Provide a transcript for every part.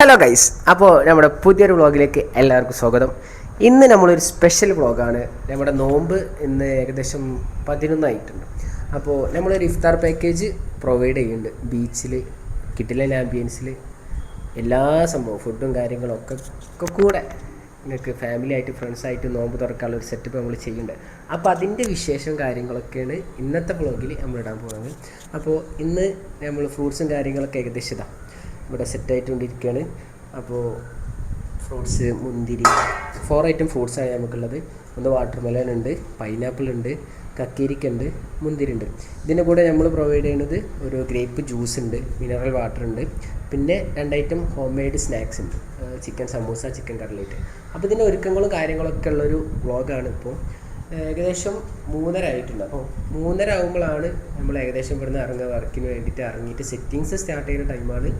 Hello guys, അപ്പോൾ നമ്മുടെ പുതിയൊരു വ്ളോഗിലേക്ക് എല്ലാവർക്കും സ്വാഗതം. ഇന്ന് നമ്മളൊരു സ്പെഷ്യൽ വ്ളോഗാണ്. നമ്മുടെ നോമ്പ് ഇന്ന് ഏകദേശം 11 അപ്പോൾ നമ്മളൊരു ഇഫ്താർ പാക്കേജ് പ്രൊവൈഡ് ചെയ്യുന്നുണ്ട്. ബീച്ചിൽ കിടിലൻ ആംബിയൻസിൽ എല്ലാ സംഭവം ഫുഡും കാര്യങ്ങളൊക്കെ കൂടെ നിങ്ങൾക്ക് ഫാമിലി ആയിട്ട് ഫ്രണ്ട്സായിട്ട് നോമ്പ് തുറക്കാനുള്ള ഒരു സെറ്റപ്പ് നമ്മൾ ചെയ്യുന്നുണ്ട്. അപ്പോൾ അതിൻ്റെ വിശേഷം കാര്യങ്ങളൊക്കെയാണ് ഇന്നത്തെ വ്ളോഗിൽ നമ്മൾ ഇടാൻ പോകുന്നത്. അപ്പോൾ ഇന്ന് നമ്മൾ ഫ്രൂട്ട്സും കാര്യങ്ങളൊക്കെ ഏകദേശം ഇതാ ഇവിടെ സെറ്റായിട്ടുകൊണ്ടിരിക്കുകയാണ്. അപ്പോൾ ഫ്രൂട്ട്സ് മുന്തിരി 4 ഐറ്റം ഫ്രൂട്ട്സാണ് നമുക്കുള്ളത്. ഒന്ന് വാട്ടർ മെലൺ ഉണ്ട്, പൈനാപ്പിൾ ഉണ്ട്, കക്കേരിക്കുണ്ട്, മുന്തിരി ഉണ്ട്. ഇതിൻ്റെ കൂടെ നമ്മൾ പ്രൊവൈഡ് ചെയ്യുന്നത് ഒരു ഗ്രേപ്പ് ജ്യൂസ് ഉണ്ട്, മിനറൽ വാട്ടർ ഉണ്ട്, പിന്നെ 2 ഐറ്റം ഹോം മെയ്ഡ് സ്നാക്സ് ഉണ്ട്, ചിക്കൻ സമൂസ, ചിക്കൻ കട്ട്ലേറ്റ്. അപ്പോൾ ഇതിൻ്റെ ഒരുക്കങ്ങളും കാര്യങ്ങളൊക്കെ ഉള്ളൊരു വ്ളോഗാണ്. ഇപ്പോൾ ഏകദേശം 3:30 ആയിട്ടുണ്ട്. അപ്പോൾ 3:30 ആകുമ്പോഴാണ് നമ്മൾ ഏകദേശം ഇവിടുന്ന് ഇറങ്ങുക. വർക്കിന് വേണ്ടിയിട്ട് ഇറങ്ങിയിട്ട് സെറ്റിങ്സ് സ്റ്റാർട്ട് ചെയ്യുന്ന ടൈമാണ്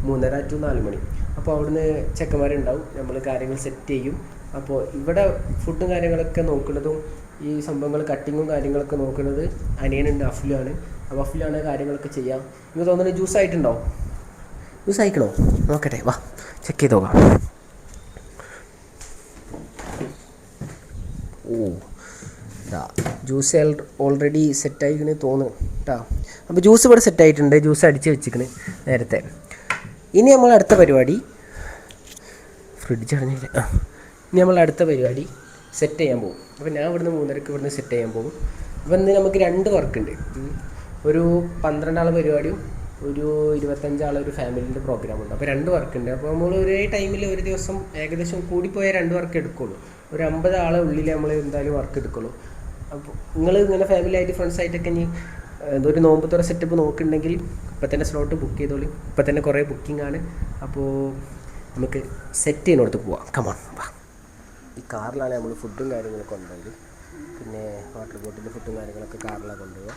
3:30 to 4 മണി. അപ്പോൾ അവിടുന്ന് ചെക്കന്മാരുണ്ടാവും, നമ്മൾ കാര്യങ്ങൾ സെറ്റ് ചെയ്യും. അപ്പോൾ ഇവിടെ ഫുഡും കാര്യങ്ങളൊക്കെ നോക്കുന്നതും ഈ സംഭവങ്ങൾ കട്ടിങ്ങും കാര്യങ്ങളൊക്കെ നോക്കുന്നത് അനിയനുണ്ട്, അഫ്ലുമാണ്. അപ്പോൾ അഫ്ലുമാണ് കാര്യങ്ങളൊക്കെ ചെയ്യാം. എനിക്ക് തോന്നുന്നത് ജ്യൂസ് ആയിട്ടുണ്ടോ? ജ്യൂസ് ആയിക്കണോ? നോക്കട്ടെ, വാ ചെക്ക് ചെയ്ത് നോക്കാം. ഓ ജ്യൂസ് ഓൾറെഡി സെറ്റായിക്കണ് തോന്നുന്നു കേട്ടോ. അപ്പോൾ ജ്യൂസ് ഇവിടെ സെറ്റായിട്ടുണ്ട്, ജ്യൂസ് അടിച്ച് വെച്ചിക്കണ് നേരത്തെ. ഇനി നമ്മൾ അടുത്ത പരിപാടി ഫ്രിഡ്ജ് അടഞ്ഞില്ല. ഇനി നമ്മൾ അടുത്ത പരിപാടി സെറ്റ് ചെയ്യാൻ പോകും. അപ്പോൾ ഞാൻ ഇവിടുന്ന് 3:30 ഇവിടുന്ന് സെറ്റ് ചെയ്യാൻ പോകും. അപ്പോൾ ഇന്ന് നമുക്ക് 2 വർക്കുണ്ട്. ഒരു 12 ആളെ പരിപാടിയും ഒരു 25 ആളെ ഒരു ഫാമിലിൻ്റെ പ്രോഗ്രാമുണ്ട്. അപ്പോൾ 2 വർക്കുണ്ട്. അപ്പോൾ നമ്മൾ ഒരേ ടൈമിൽ ഒരു ദിവസം ഏകദേശം കൂടിപ്പോയാൽ 2 വർക്ക് എടുക്കുള്ളൂ. ഒരു 50 ആളെ ഉള്ളിൽ നമ്മൾ എന്തായാലും വർക്ക് എടുക്കുള്ളൂ. അപ്പോൾ നിങ്ങൾ ഇങ്ങനെ ഫാമിലി ആയിട്ട് ഫ്രണ്ട്സായിട്ടൊക്കെ ഇനി ഒരു നോമ്പ് തുറ സെറ്റപ്പ് നോക്കുന്നുണ്ടെങ്കിൽ ഇപ്പം തന്നെ സ്ലോട്ട് ബുക്ക് ചെയ്തോളൂ. ഇപ്പം തന്നെ കുറേ ബുക്കിംഗ് ആണ്. അപ്പോൾ നമുക്ക് സെറ്റ് ചെയ്യുന്നിടത്ത് പോവാം. കമോൺ വാ. ഈ കാറിലാണ് നമ്മൾ ഫുഡും കാര്യങ്ങളൊക്കെ കൊണ്ടുപോയത്. പിന്നെ വാട്ടർ ബോട്ടിൽ ഫുഡും കാര്യങ്ങളൊക്കെ കാറിലാണ് കൊണ്ടുപോകുക.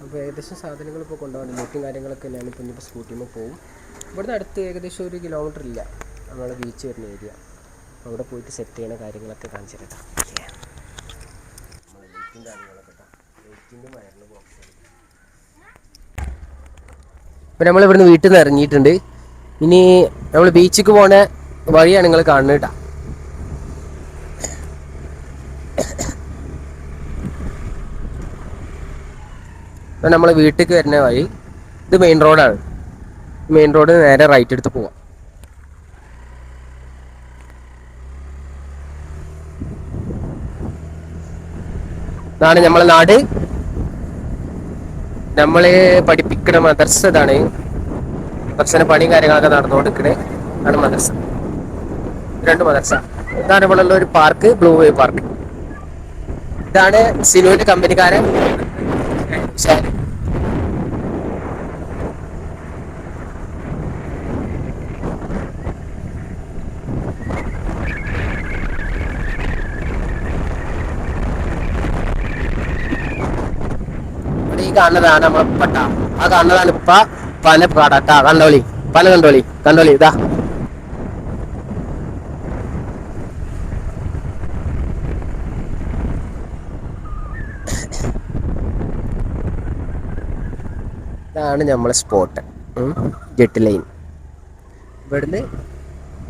അപ്പോൾ ഏകദേശം സാധനങ്ങൾ ഇപ്പോൾ കൊണ്ടുപോകാൻ ബോട്ടും കാര്യങ്ങളൊക്കെ ഞാനിപ്പോൾ ഇനിയിപ്പോൾ സ്കൂട്ടിയിൽ പോകും. ഇവിടുന്ന് അടുത്ത് ഏകദേശം 1 കിലോമീറ്റർ ഇല്ല നമ്മളെ ബീച്ച് വരുന്ന ഏരിയ. അപ്പോൾ അവിടെ പോയിട്ട് സെറ്റ് ചെയ്യുന്ന കാര്യങ്ങളൊക്കെ കാണിച്ചു തരാം. നമ്മളെ ലൈറ്റും കാര്യങ്ങളൊക്കെ ലൈറ്റിൻ്റെ വയറിന് ബോക്സ്. ഇപ്പം നമ്മൾ ഇവിടുന്ന് വീട്ടിൽ നിന്ന് ഇറങ്ങിയിട്ടുണ്ട്. ഇനി നമ്മൾ ബീച്ചിലേക്ക് പോണ വഴിയാണ് നിങ്ങൾ കാണുന്നത് കേട്ടോ. ഇപ്പം നമ്മൾ വീട്ടിലേക്ക് വരുന്ന വഴി ഇത് മെയിൻ റോഡാണ്. മെയിൻ റോഡ് നേരെ റൈറ്റ് എടുത്ത് പോവാം. ഇതാണ് നമ്മളെ നാട്. നമ്മള് പഠിപ്പിക്കുന്ന മദർസ ഇതാണ്. മദർസന് പണിയും കാര്യങ്ങളൊക്കെ നടന്നുകൊടുക്കണേ ആണ് മദർസ. 2 മദർസ. ഇതാണ് ഇവിടെ ഉള്ള ഒരു പാർക്ക്, ബ്ലൂ വേ പാർക്ക്. ഇതാണ് സിനുവിന്റെ കമ്പനിക്കാരൻ. ഈ കാണുന്നതാണ് നമ്മളെ പട്ട. ആ കാണുന്നതാണ് പന പാടട്ടാ. കണ്ടോളി, പന കണ്ടോളി, കണ്ടോളി. ഇതാ ഇതാണ് നമ്മളെ സ്പോട്ട്, ജെട്ട് ലൈൻ. ഇവിടുന്ന്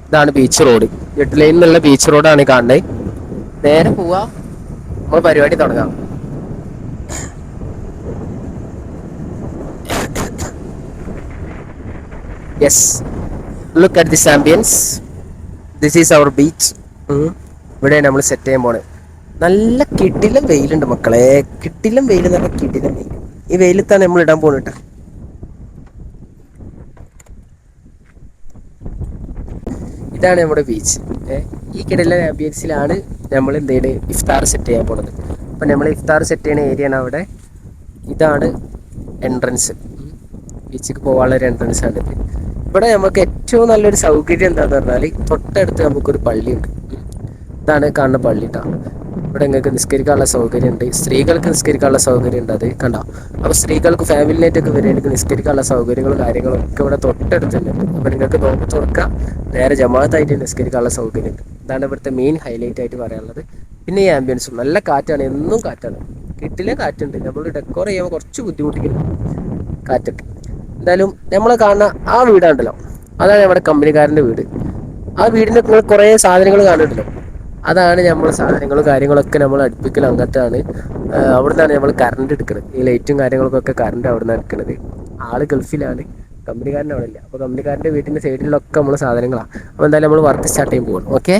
ഇതാണ് ബീച്ച് റോഡ്. ജെട്ട് ലൈൻ എന്നുള്ള ബീച്ച് റോഡാണ് കാണുന്നത്. നേരെ പോവാ, നമ്മൾ പരിപാടി തുടങ്ങാം. Yes, look at this ambience. This is our beach. ഇവിടെയാണ് നമ്മൾ സെറ്റ് ചെയ്യാൻ പോണത്. നല്ല കിടിലം വെയിലുണ്ട് മക്കളെ. കിടിലം വെയിൽ എന്ന് പറഞ്ഞാൽ കിടിലം വെയിൽ. ഈ വെയിലത്താണ് നമ്മൾ ഇടാൻ പോകുന്നത്. ഇതാണ് നമ്മുടെ ബീച്ച്. ഈ കിടിലൻ ആംബിയൻസിലാണ് നമ്മൾ എന്താണ് ഇഫ്താർ സെറ്റ് ചെയ്യാൻ പോണത്. അപ്പം നമ്മൾ ഇഫ്താർ സെറ്റ് ചെയ്യുന്ന ഏരിയ ആണ് അവിടെ. ഇതാണ് എൻട്രൻസ്, ബീച്ചിലേക്ക് പോകാനുള്ള ഒരു എൻട്രൻസ് ആണ് ഇത്. ഇവിടെ നമുക്ക് ഏറ്റവും നല്ലൊരു സൗകര്യം എന്താന്ന് പറഞ്ഞാൽ തൊട്ടടുത്ത് നമുക്കൊരു പള്ളിയുണ്ട്. ഇതാണ് കാണുന്ന പള്ളി കേട്ടോ. ഇവിടെ നിങ്ങൾക്ക് നിസ്കരിക്കാനുള്ള സൗകര്യം ഉണ്ട്, സ്ത്രീകൾക്ക് നിസ്കരിക്കാനുള്ള സൗകര്യം ഉണ്ട്. അത് കണ്ടോ. അപ്പോൾ സ്ത്രീകൾക്ക് ഫാമിലിനായിട്ടൊക്കെ വരികയാണെങ്കിൽ നിസ്കരിക്കാനുള്ള സൗകര്യങ്ങളും കാര്യങ്ങളൊക്കെ ഇവിടെ തൊട്ടടുത്തുണ്ട്. അപ്പോൾ നിങ്ങൾക്ക് നോമ്പ് തുറക്കാം, നേരെ ജമാഅത്തായിട്ട് നിസ്കരിക്കാനുള്ള സൗകര്യം ഉണ്ട്. ഇതാണ് ഇവിടുത്തെ മെയിൻ ഹൈലൈറ്റ് ആയിട്ട് പറയാനുള്ളത്. പിന്നെ ഈ ആംബിയൻസും നല്ല കാറ്റാണ്, എന്നും കാറ്റാണ്, കിട്ടിലെ കാറ്റുണ്ട്. നമ്മൾ ഡെക്കോർ ചെയ്യുമ്പോൾ കുറച്ച് ബുദ്ധിമുട്ടിക്കുന്നു കാറ്റൊക്കെ. എന്തായാലും നമ്മൾ കാണുന്ന ആ വീടാണ്ടല്ലോ, അതാണ് നമ്മുടെ കമ്പനിക്കാരൻ്റെ വീട്. ആ വീടിൻ്റെ നിങ്ങൾ കുറേ സാധനങ്ങൾ കാണുന്നുണ്ടല്ലോ, അതാണ് നമ്മൾ സാധനങ്ങളും കാര്യങ്ങളൊക്കെ നമ്മൾ അടുപ്പിക്കൽ അങ്ങനത്താണ്. അവിടെ നിന്നാണ് നമ്മൾ കറണ്ട് എടുക്കുന്നത്. ഈ ലൈറ്റും കാര്യങ്ങൾക്കൊക്കെ കറണ്ട് അവിടെ നിന്നാണ് എടുക്കുന്നത്. ആള് ഗൾഫിലാണ്, കമ്പനിക്കാരൻ അവിടെ ഇല്ല. അപ്പോൾ കമ്പനിക്കാരൻ്റെ വീട്ടിൻ്റെ സൈഡിലൊക്കെ നമ്മൾ സാധനങ്ങളാണ്. അപ്പോൾ എന്തായാലും നമ്മൾ വർക്ക് സ്റ്റാർട്ട് ചെയ്യാൻ പോകണം. ഓക്കെ,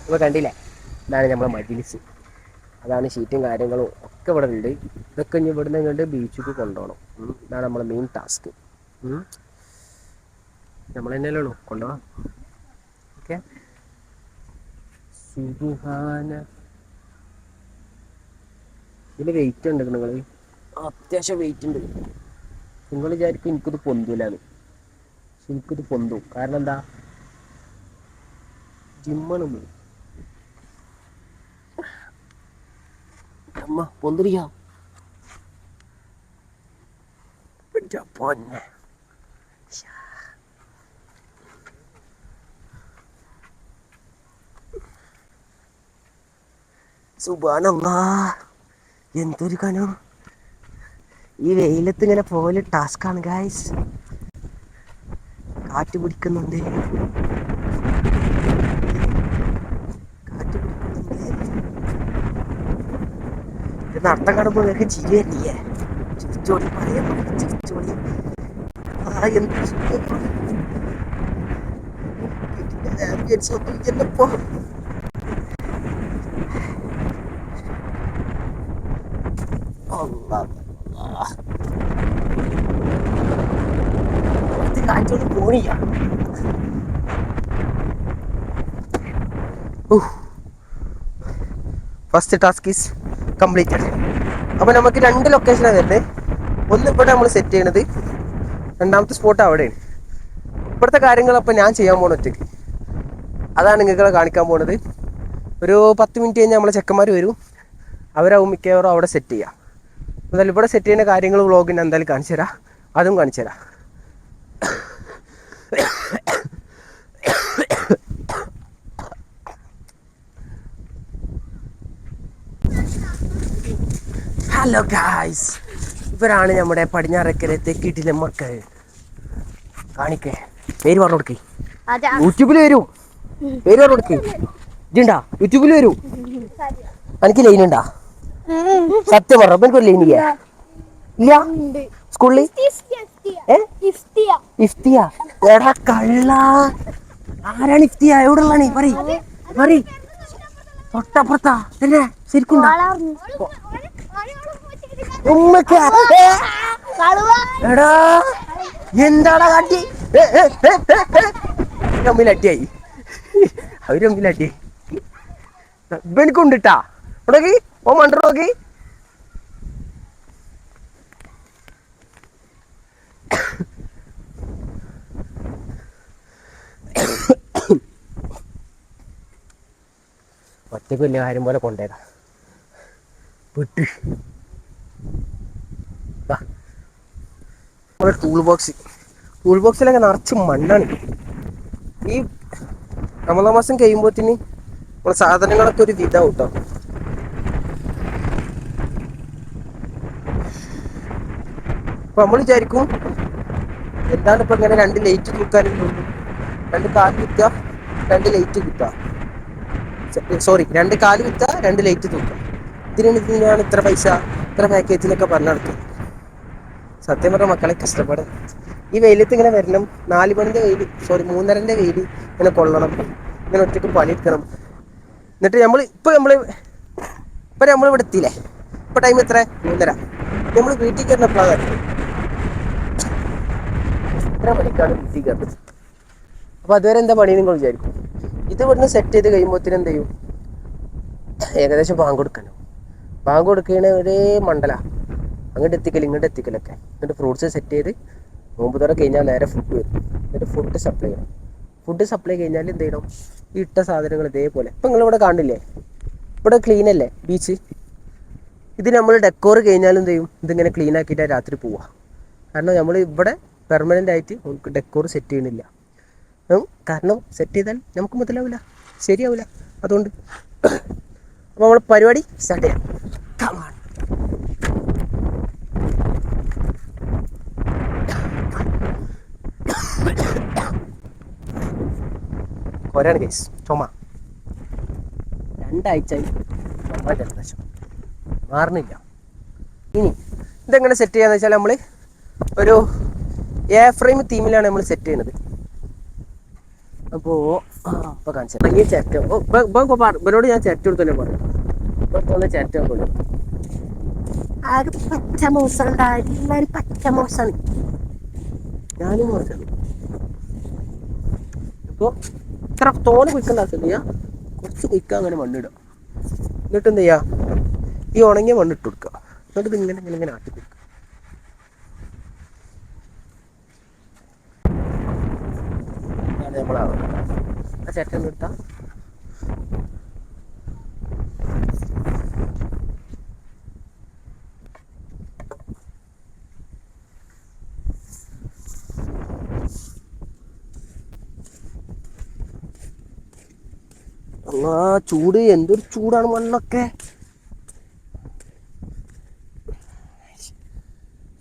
ഇപ്പോൾ കണ്ടില്ലേ, ഇതാണ് നമ്മളെ മജ്‌ലിസ്. അതാണ് ഷീറ്റും കാര്യങ്ങളും ഒക്കെ ഇവിടെ ഉണ്ട്. ഇതൊക്കെ ഇനി ഇവിടുന്ന് ഇങ്ങോട്ട് ബീച്ചിലേക്ക് കൊണ്ടുപോകണം. ഇതാണ് നമ്മളെ മെയിൻ ടാസ്ക്. നമ്മൾ തന്നെയല്ലേ ഉള്ളൂ കൊണ്ടുപോകാം. ഓക്കെ, ഇതിൽ വെയിറ്റ് ഉണ്ട് നിങ്ങൾ, അത്യാവശ്യം വെയിറ്റ് ഉണ്ട്. നിങ്ങൾ വിചാരിക്കും എനിക്കിത് പൊന്തൂലാന്ന്. എനിക്കിത് പൊന്തും. കാരണം എന്താ, ജിമ്മാണ് അമ്മ പൊന്തിരിക്കാം. പൊന്നെ സുബ്ഹാനല്ലാഹ്, എന്തൊരു കനം. ഈ വെയിലത്ത് ഇങ്ങനെ പോലെ ടാസ്ക്കാണ് ഗായ്സ്. കാറ്റ് പിടിക്കുന്നുണ്ട്, നടത്തം കാണുമ്പോൾ നിങ്ങൾക്ക് ചിരി വരില്ലേ? ചിരിച്ചോടി പറയാൻ ചിരിച്ചോടി. എന്തൊപ്പോ കാറ്റോട് പോണില്ല. First task is completed. അപ്പോൾ നമുക്ക് 2 ലൊക്കേഷനാണ് വരുന്നത്. ഒന്ന് ഇവിടെ നമ്മൾ സെറ്റ് ചെയ്യണത്, രണ്ടാമത്തെ സ്പോട്ട് അവിടെയാണ്. ഇവിടുത്തെ കാര്യങ്ങളപ്പോൾ ഞാൻ ചെയ്യാൻ പോകണം ഒറ്റയ്ക്ക്. അതാണ് നിങ്ങളെ കാണിക്കാൻ പോകുന്നത്. ഒരു 10 മിനിറ്റ് കഴിഞ്ഞാൽ നമ്മളെ ചെക്കന്മാർ വരും. അവരാവും മിക്കവാറും അവിടെ സെറ്റ് ചെയ്യുക. എന്തായാലും ഇവിടെ സെറ്റ് ചെയ്യുന്ന കാര്യങ്ങൾ വ്ളോഗിന് എന്തായാലും കാണിച്ചു തരാം, അതും കാണിച്ചു തരാം. ഹലോ ഗായ്സ്, ഇവരാണ് നമ്മുടെ പടിഞ്ഞാറക്കര തെക്കിട്ടിലെ മക്കൾ. കാണിക്കേ, പേര് പറഞ്ഞു കൊടുക്കേ. യൂട്യൂബിൽ വരും, പേര് പറഞ്ഞു കൊടുക്കേ. ഇജുണ്ടാ യൂട്യൂബിൽ വരും. എനിക്ക് ലൈൻ ഉണ്ടാ? സത്യം പറഞ്ഞു, എനിക്കൊരു ലൈൻ ഇല്ല. സ്കൂളിൽ ഇഫ്തിയ. എടാ കള്ള, ആരാണ് ഇഫ്തിയ? എവിടെ ഉള്ളാണ്? പറ. തൊട്ടപ്പുറത്താ തന്നെ. ശരിക്കും എടാ എന്താടാ കാട്ടി? തമ്മിലട്ടിയായി, അവര് തമ്മിലട്ടിയായി. എനിക്കുണ്ടിട്ടാ നോക്കി, ഓ മണ്ട നോക്കി. ഒറ്റക്ക് വലിയ കാര്യം പോലെ കൊണ്ടേതാ വിട്ട്. ടൂൾ ബോക്സിലൊക്കെ നിറച്ച് മണ്ണാണ്. ഈ റമദാൻ മാസം കഴിയുമ്പോഴത്തേന് നമ്മളെ സാധനങ്ങളൊക്കെ ഒരു വിധാവും കേട്ടോ. അപ്പൊ നമ്മൾ വിചാരിക്കും എന്താണ് ഇപ്പൊ ഇങ്ങനെ 2 ലൈറ്റ് തൂക്കാനുള്ളൂ, 2 കാല് വിൽക്കുക 2 ലൈറ്റ് കിട്ടുക. സോറി, 2 കാല് വിൽക്കുക 2 ലൈറ്റ് തൂക്കുക. ഇതിനാണ് ഇത്ര പൈസ, ഇത്ര പാക്കേജിലൊക്കെ പറഞ്ഞു നടക്കുക. സത്യം പറഞ്ഞ മക്കളെ കഷ്ടപ്പാട്. ഈ വെയിലത്ത് ഇങ്ങനെ വരണം, 4 മണിൻ്റെ വെയിൽ, സോറി 3:30ൻ്റെ വെയിൽ ഇങ്ങനെ കൊള്ളണം, ഇങ്ങനെ ഒറ്റയ്ക്ക് പണിയെടുക്കണം. എന്നിട്ട് നമ്മളിവിടെ എത്തിയില്ലേ? ഇപ്പം ടൈം എത്ര? 3:30. നമ്മൾ വീട്ടിൽ കയറുന്നപ്പോഴാണ് ഇത്ര മണിക്കാണ് വീട്ടിൽ കയറുന്നത്. അപ്പോൾ അതുവരെ എന്താ പണി നിങ്ങൾ വിചാരിക്കും. ഇത് ഇവിടുന്ന് സെറ്റ് ചെയ്ത് കഴിയുമ്പോഴത്തേനും എന്ത് ചെയ്യും, ഏകദേശം ബാങ്ക് കൊടുക്കണ ഒരേ മണ്ഡല, അങ്ങോട്ട് എത്തിക്കൽ ഇങ്ങോട്ട് എത്തിക്കലൊക്കെ. എന്നിട്ട് ഫ്രൂട്ട്സ് സെറ്റ് ചെയ്ത് നോമ്പ് തുറ കഴിഞ്ഞാൽ നേരെ ഫുഡ് വരും. എന്നിട്ട് ഫുഡ് സപ്ലൈ ചെയ്യണം. ഫുഡ് സപ്ലൈ കഴിഞ്ഞാൽ എന്ത് ചെയ്യണം, ഈ ഇട്ട സാധനങ്ങൾ ഇതേപോലെ ഇപ്പം നിങ്ങളിവിടെ കാണില്ലേ, ഇവിടെ ക്ലീൻ അല്ലേ ബീച്ച്. ഇത് നമ്മൾ ഡെക്കോർ കഴിഞ്ഞാലും എന്ത് ചെയ്യും, ഇതിങ്ങനെ ക്ലീൻ ആക്കിയിട്ടാണ് രാത്രി പോവുക. കാരണം നമ്മൾ ഇവിടെ പെർമനൻ്റ് ആയിട്ട് നമുക്ക് ഡെക്കോർ സെറ്റ് ചെയ്യണില്ല. കാരണം സെറ്റ് ചെയ്താൽ നമുക്ക് മുതലാവില്ല, ശരിയാവില്ല. അതുകൊണ്ട് അപ്പോൾ നമ്മൾ പരിപാടി സ്റ്റാർട്ട് ചെയ്യാം. കൊരയാണ് കേസ് ചുമ 2 ആഴ്ചയായി ചുമ ജലദോഷം മാറുന്നില്ല. ഇനി ഇതെങ്ങനെ സെറ്റ് ചെയ്യാന്ന് വെച്ചാൽ നമ്മൾ ഒരു എ ഫ്രെയിം തീമിലാണ് നമ്മൾ സെറ്റ് ചെയ്യുന്നത്. അപ്പോൾ ഇപ്പോൾ കാണിച്ചത് ഈ ചെറ്റ ഇവരോട് ഞാൻ ചെറ്റ കൊടുത്തല്ലേ പറഞ്ഞു. ഇപ്പോൾ ചെറ്റ കൊണ്ട് ആകെ പച്ച മോശമാണ്, എല്ലാവരും പച്ച മോശമാണ്, ഞാനും മോശമാണ്. ഇപ്പോൾ ഇത്ര തോനെ കുഴിക്കേണ്ട ആവശ്യമില്ല, കുറച്ച് കുഴിക്കുക, അങ്ങനെ മണ്ണിടുക. എന്നിട്ട് എന്ത് ചെയ്യുക, ഈ ഉണങ്ങിയ മണ്ണിട്ട് കൊടുക്കുക. എന്നിട്ട് ഇത് ഇങ്ങനെ ഇങ്ങനെ ഇങ്ങനെ ആട്ടി കൊടുക്കുക. നമ്മളാവും ആ ചേട്ടൻ എടുത്താൽ ചൂട്, എന്തൊരു ചൂടാണ് മണ്ണൊക്കെ.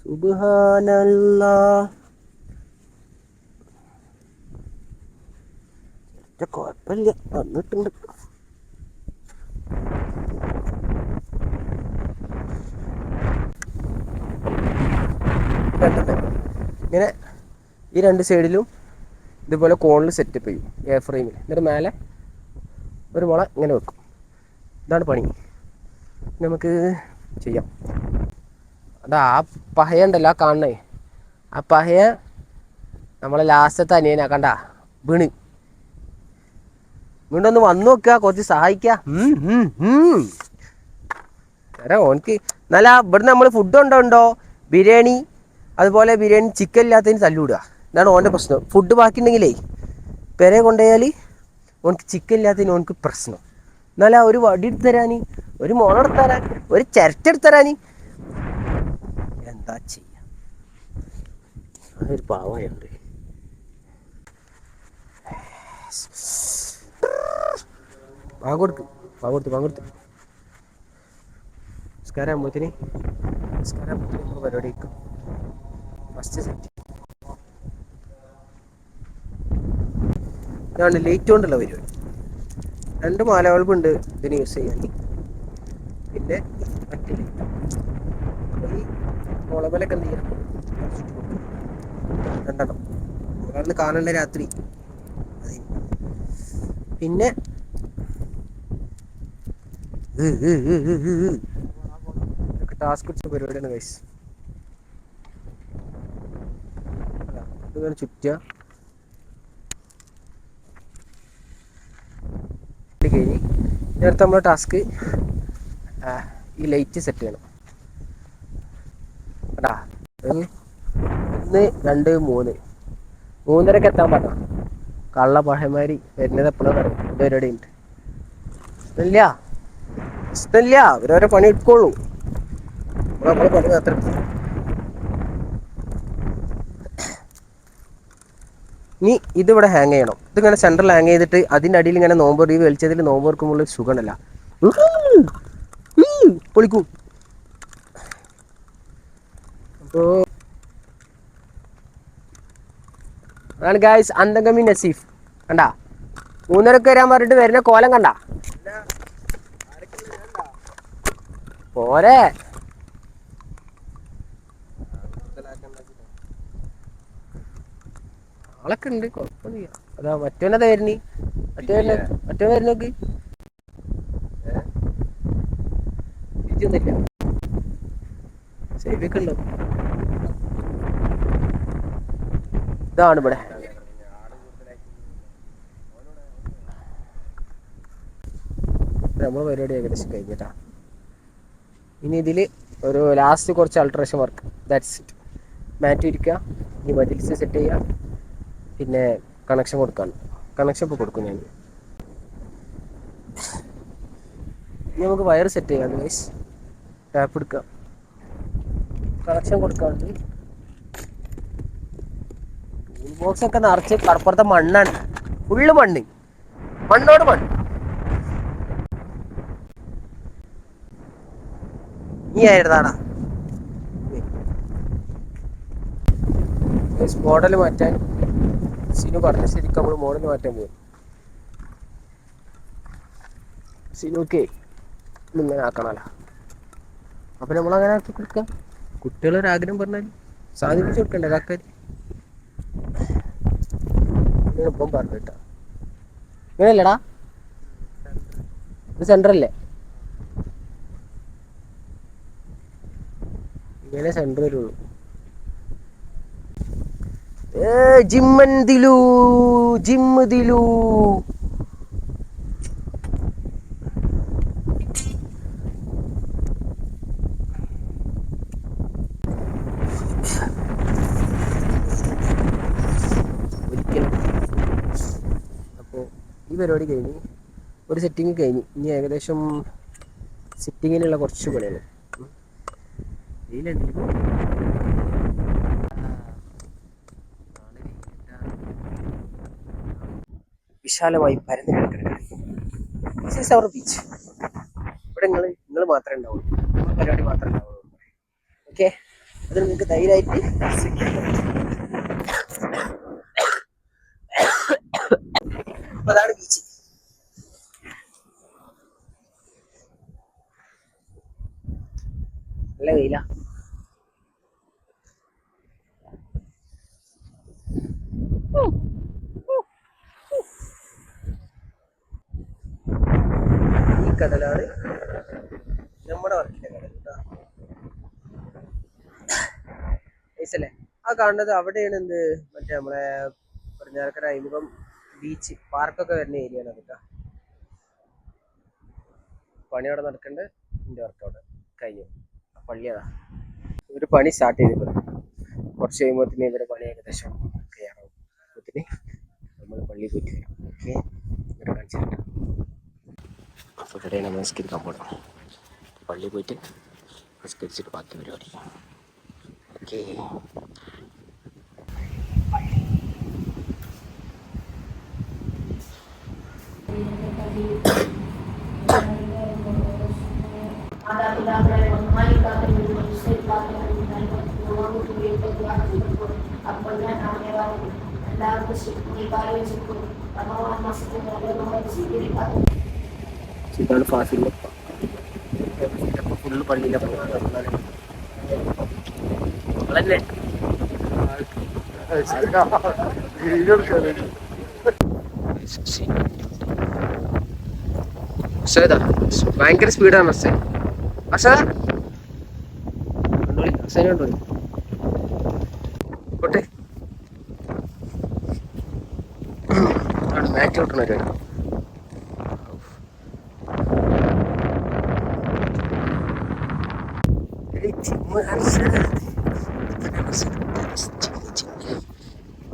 സുബ്ഹാനല്ലാഹ്. കുഴപ്പമില്ല, വന്നിട്ടുണ്ട്. ഇങ്ങനെ ഈ 2 സൈഡിലും ഇതുപോലെ കോണിൽ സെറ്റപ്പ് ചെയ്യും എയർ ഫ്രെയിമിൽ. എന്നിട്ട് മേലെ ഒരു മുള ഇങ്ങനെ വെക്കും. ഇതാണ് പണി, നമുക്ക് ചെയ്യാം. അതാ ആ പഹയ ഉണ്ടല്ലോ, ആ കാണണേ, ആ പഹയ നമ്മളെ ലാസ്റ്റത്തെ അനിയനാ, കണ്ട വീണ്. വീണ്ടും ഒന്ന് വന്നു നോക്കുക, കുറച്ച് സഹായിക്കുക. ഓനക്ക് നല്ല ഇവിടുന്ന് നമ്മൾ ഫുഡ് ഉണ്ടോ ബിരിയാണി, അതുപോലെ ബിരിയാണി ചിക്കൻ ഇല്ലാത്തതിന് തല്ലുവിടുക. ഇതാണ് ഓൻ്റെ പ്രശ്നം. ഫുഡ് ബാക്കിയുണ്ടെങ്കിലേ പെരെ കൊണ്ടുപോയാൽ ഓനക്ക് ചിക്കൻ ഇല്ലാത്തതിന് ഓനക്ക് പ്രശ്നം. എന്നാലും ഒരു വടി എടുത്ത് തരാൻ, ഒരു മുള എടുത്ത് തരാൻ, ഒരു ചിരട്ട എടുത്ത് തരാൻ എന്താ ചെയ്യുക? അതൊരു പാവമുണ്ട്. പാങ്കൊടുത്ത് നിസ്കാരാകുമ്പോഴത്തേന് നമ്മൾ പരിപാടി വയ്ക്കും. ഫസ്റ്റ് സെറ്റ് ഇതാണ് ലൈറ്റ് കൊണ്ടുള്ള പരിപാടി. 2 മാല ബൾബുണ്ട് ഇതിന് യൂസ് ചെയ്യാൻ. പിന്നെ മറ്റേ ഈ മുളമലൊക്കെ എന്ത് ചെയ്യാം, 2 ഒരാളിന് കാണണ്ട രാത്രി. പിന്നെ ടാസ്ക് പിടിച്ച പരിപാടിയാണ് ഗൈസ്. ഇങ്ങനെ ചുറ്റുക, കഴിഞ്ഞ് നേരത്തെ നമ്മൾ ടാസ്ക് ഈ ലൈറ്റ് സെറ്റ് ചെയ്യണം. കേട്ടാ 1 2 3 3:30 എത്താൻ പാടാ. കള്ള പഴയമാരി വരുന്നത് എപ്പോഴും പറയും. എൻ്റെ പരിപാടി ഉണ്ട്, ഇഷ്ടമില്ല അവരവരെ പണി എടുക്കുള്ളൂ, നമ്മളെ പണി മാത്രം. ഇനി ഇതിവിടെ ഹാങ് ചെയ്യണം. ഇതിങ്ങനെ സെൻട്രൽ ഹാങ് ചെയ്തിട്ട് അതിൻ്റെ അടിയിൽ ഇങ്ങനെ നോമ്പ് ഈ വലിച്ചതിൽ നോമ്പ് വെക്കുമ്പോൾ സുഖമുണ്ടല്ല, പൊളിക്കും. അപ്പോൾ അതാണ് ഗായ്സ് അന്തംഗമി നസീഫ്. കണ്ടാ 3:30 വരാൻ പറഞ്ഞിട്ട് വരുന്ന കോലം കണ്ട പോരെ. ആളൊക്കെ ഉണ്ട്, കുഴപ്പമൊന്നുമില്ല. അതാ മറ്റവനതാ വരുന്നീ, മറ്റേ വരുന്നോക്ക് ഇതൊന്നുമില്ല, സേവിയൊക്കെ ഉണ്ടോ. ഇതാണ് ഇവിടെ നമ്മൾ പരിപാടി ഏകദേശം കഴിഞ്ഞിട്ടാ. ഇനി ഇതിൽ ഒരു ലാസ്റ്റ് കുറച്ച് അൾട്രേഷൻ വർക്ക്, ദാറ്റ്സ് ഇറ്റ്. മാറ്റ് ഇരിക്കുക, ഈ മജിൽസ് സെറ്റ് ചെയ്യുക, പിന്നെ കണക്ഷൻ കൊടുക്കാണ്. കണക്ഷൻ ഇപ്പോൾ കൊടുക്കും ഞാൻ. ഇനി നമുക്ക് വയർ സെറ്റ് ചെയ്യാം ഗൈസ്. ടാപ്പ് എടുക്കുക, കണക്ഷൻ കൊടുക്കാണ്ട്. ടൂൾ ബോക്സ് ഒക്കെ നിറച്ച് കടപ്പുറത്തെ മണ്ണാണ്, ഫുള്ള് മണ്ണോട് മണ്ണ്. നീ ആയിരുന്നാടാ മോഡൽ മാറ്റാൻ സിനു പറഞ്ഞ ശരിക്കും നമ്മൾ മോഡൽ മാറ്റാൻ പോകും. സിനോക്കെ ഇങ്ങനെ ആക്കണല്ലോ. അപ്പൊ നമ്മളങ്ങനെ ആക്കി കൊടുക്കാം. കുട്ടികളൊരാഗ്രഹം പറഞ്ഞാൽ സാധിപ്പിച്ചു കൊടുക്കണ്ടേ കാക്കാര്. ഇപ്പം പറഞ്ഞിട്ടാ ഇങ്ങനെയല്ലടാ, ഇത് സെന്ററല്ലേ? ഇങ്ങനെ സെന്റർ വരുള്ളൂ. ജിമ്മൻ ദിലു, ജിമ്മ് ദിലു. അപ്പോൾ ഈ പരിപാടി കഴിഞ്ഞ് ഒരു സെറ്റിങ് കഴിഞ്ഞ് ഇനി ഏകദേശം സിറ്റിങ്ങിനുള്ള കുറച്ച് പണിയാണ്. വിശാലമായി പരന്നു കിടക്കുന്നത് ബീച്ച്. ഇവിടെ നിങ്ങൾ മാത്രമേ ഉണ്ടാവുള്ളൂ, പരിപാടി മാത്രമേ ഉണ്ടാവുള്ളൂ. ഓക്കെ, അത് നിങ്ങൾക്ക് ധൈര്യമായിട്ട് അപ്പൊ അതാണ് ബീച്ച്. നല്ല വെയില. ഈ കടലാണ് നമ്മുടെ വർക്കിന്റെ കടൽ കേട്ടോ. ല്ലേ ആ കാണുന്നത് അവിടെയാണ് എന്ത് മറ്റേ നമ്മളെ പടിഞ്ഞാറക്കര അയിമുഖം ബീച്ച് പാർക്കൊക്കെ വരുന്ന ഏരിയ ആണ് കേട്ടോ. പണി അവിടെ നടക്കണ്ട്. എൻ്റെ വർക്ക് അവിടെ കഴിഞ്ഞു. പള്ളിയതാ ഒരു പണി സ്റ്റാർട്ട് ചെയ്തിട്ടുണ്ട്. കുറച്ച് കഴിയുമ്പോഴത്തേന് ഇവരുടെ പണി ഏകദേശം കയ്യാറാവും. അപ്പോഴത്തേന് നമ്മൾ പള്ളിയിൽ പോയിട്ട് വരാം. ഓക്കെ, ഇവിടെ കാണിച്ചിട്ടുണ്ട്. അപ്പോൾ ഇവിടെ നമസ്കരിക്കാൻ പോകണം. പള്ളിയിൽ പോയിട്ട് നമസ്കരിച്ചിട്ട് ബാക്കി പരിപാടി. ഓക്കെ, മാതാപിതാക്കളെ നന്നായി അപ്പോൾ ഞാൻ ഇതാണ് ഫാസിലിൻ്റെ ഫുള്ള് പള്ളിയിലെ അതല്ലേ ഭയങ്കര സ്പീഡാണ് അസേ. കണ്ടോളി, അസേനെ കണ്ടോളി. പോട്ടെ, മാച്ച് കിട്ടണ ഒരു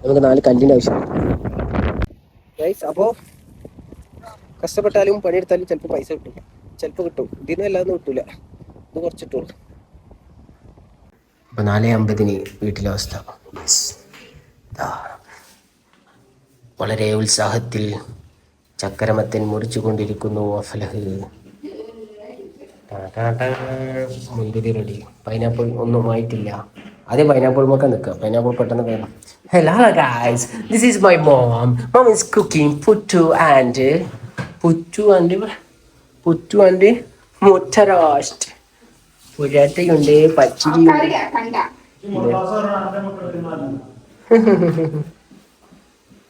നമുക്ക് 4 കല്ലിൻ്റെ ആവശ്യമാണ്. അപ്പോൾ കഷ്ടപ്പെട്ടാലും പണിയെടുത്താലും ചിലപ്പോൾ പൈസ കിട്ടും, ചിലപ്പോൾ കിട്ടും. ഇതിന് എല്ലാതൊന്നും കിട്ടൂല, ഇത് കുറച്ചിട്ടുള്ളൂ. അപ്പോൾ 4:50 വീട്ടിലെ അവസ്ഥ. വളരെ ഉത്സാഹത്തിൽ ചക്കരമത്തൻ മുറിച്ചു കൊണ്ടിരിക്കുന്നു. അഫലഹ് മുന്തിരി റെഡി. പൈനാപ്പിൾ ഒന്നും ആയിട്ടില്ല. ആദ്യം പൈനാപ്പിൾ ഒക്കെ നിൽക്കുക. പൈനാപ്പിൾ പെട്ടെന്ന് വേണം. Hello guys, this is my mom. Mom is cooking puttu and mutta roast. പുരട്ടയുണ്ട്, പച്ചരിയുണ്ട്.